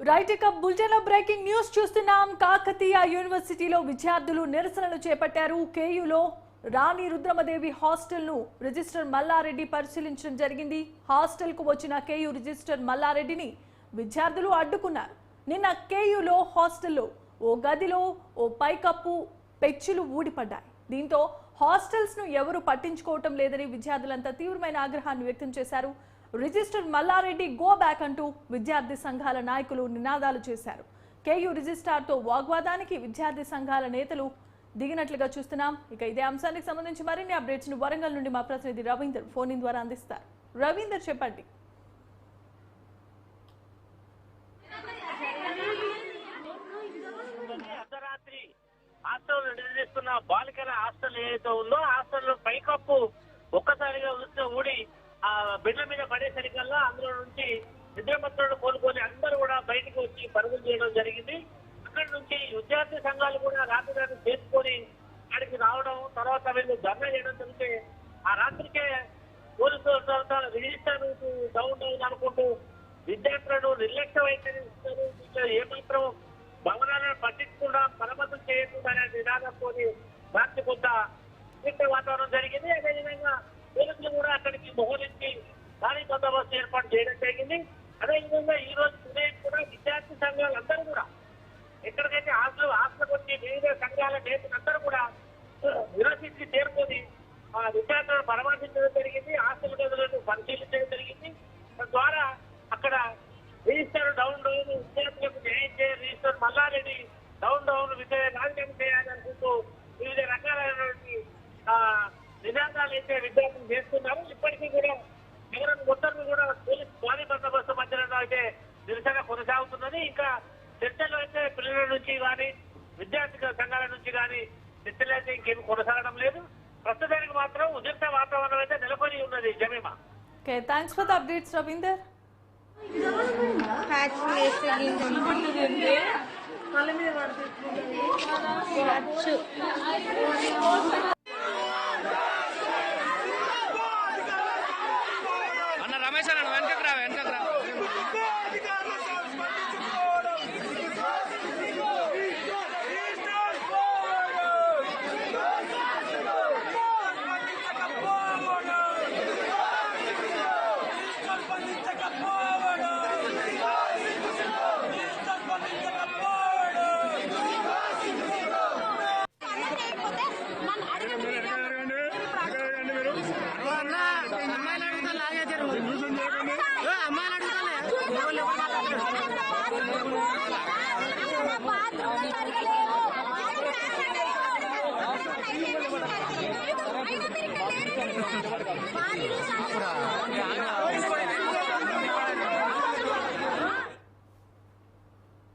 Right ఇక bulletin లో breaking news చూస్తున్నాం. కాకతీయ యూనివర్సిటీలో విద్యార్థులు నిరసనలు చేపట్టారు. కేయూలో రాణి రుద్రమదేవి హాస్టల్ ను రిజిస్టర్ మల్లారెడ్డి పరిశీలించడం జరిగింది. హాస్టల్ కు వచ్చిన కేయూ రిజిస్టర్ మల్లారెడ్డిని విద్యార్థులు అడ్డుకున్నారు. నిన్న కేయూలో హాస్టల్లో ఓ గదిలో ఓ పైకప్పు పెచ్చులు ఊడిపడ్డాయి. దీంతో హాస్టల్స్ ను ఎవరు పట్టించుకోవటం లేదని విద్యార్థులంతా తీవ్రమైన ఆగ్రహాన్ని వ్యక్తం చేశారు. రిజిస్టర్ మల్లారెడ్డి గో బ్యాక్ అంటూ విద్యార్థి సంఘాల నాయకులు నినాదాలు చేశారు. కేయూ రిజిస్ట్రార్తో వాగ్వాదానికి విద్యార్థి సంఘాల నేతలు దిగినట్లుగా చూస్తున్నాం. ఇక ఇదే అంశానికి సంబంధించి మరిన్ని అప్డేట్స్ ను వరంగల్ నుండి మా ప్రతినిధి రవీందర్ ఫోన్ ఇన్ ద్వారా అందిస్తారు. రవీందర్, చెప్పండి. అర్ధరాత్రి హాస్టల్ నిర్వహిస్తున్న బాలికల హాస్టల్ ఏదైతే ఉందో హాస్టల్లో పైకప్పు ఒక్కసారిగా ఊడి ఆ బిడ్డ మీద పడేసరికల్లా అందులో నుంచి నిద్రమత్తులను కోలుకొని అందరూ కూడా బయటకు వచ్చి పరుగులు చేయడం జరిగింది. అక్కడి నుంచి విద్యార్థి సంఘాలు కూడా రాత్రి చేసుకొని అక్కడికి రావడం, తర్వాత వీళ్ళు ధర్నా చేయడం జరిగితే ఆ రాత్రికే పోలీసుల తర్వాత రిజిస్టర్ డౌన్ అనుకుంటూ విద్యార్థులను నిర్లక్ష్య వైఖరి ఇస్తారు. ఏమాత్రం భవనాలను పట్టించకుండా మరమ్మతులు చేయకుండా అనే నినాదంతో రాత్రి కొంత వాతావరణం జరిగింది. అదేవిధంగా పోలీసులు కూడా అక్కడికి మోహరించి భారీ బందోబస్తు ఏర్పాటు చేయడం జరిగింది. అదేవిధంగా ఈ రోజు ఉదయం కూడా విద్యార్థి సంఘాలందరూ కూడా ఎక్కడికైతే హాస్టల్ వచ్చి వివిధ సంఘాల నేతలందరూ కూడా నిరసించి చేరుకొని ఆ విద్యార్థులను పరామర్శించడం జరిగింది. హాస్టల్ గదులను పరిశీలించడం జరిగింది. తద్వారా అక్కడ రిజిస్టర్ డౌన్ విద్యార్థులకు న్యాయం చేయాలి, రిజిస్టర్ మల్లారెడ్డి డౌన్ రాజకీయం చేయాలనుకుంటూ వివిధ రకాలైనటువంటి నినాదాలు అయితే విద్యార్థులు చేస్తున్నారు. ఇప్పటికీ కూడా నగరం మొత్తం కూడా పోలీసు భారీ బందోబస్తు మధ్యలో అయితే నిరసన కొనసాగుతున్నది. ఇంకా చర్చలు అయితే పిల్లల నుంచి కానీ విద్యార్థి సంఘాల నుంచి కానీ చర్చలు అయితే ఇంకేమి కొనసాగడం లేదు. ప్రస్తుతానికి మాత్రం ఉద్రిక్త వాతావరణం అయితే నెలకొని ఉన్నది. Jemimah, thanks for the updates Ravinder. వాళ్ళ మీద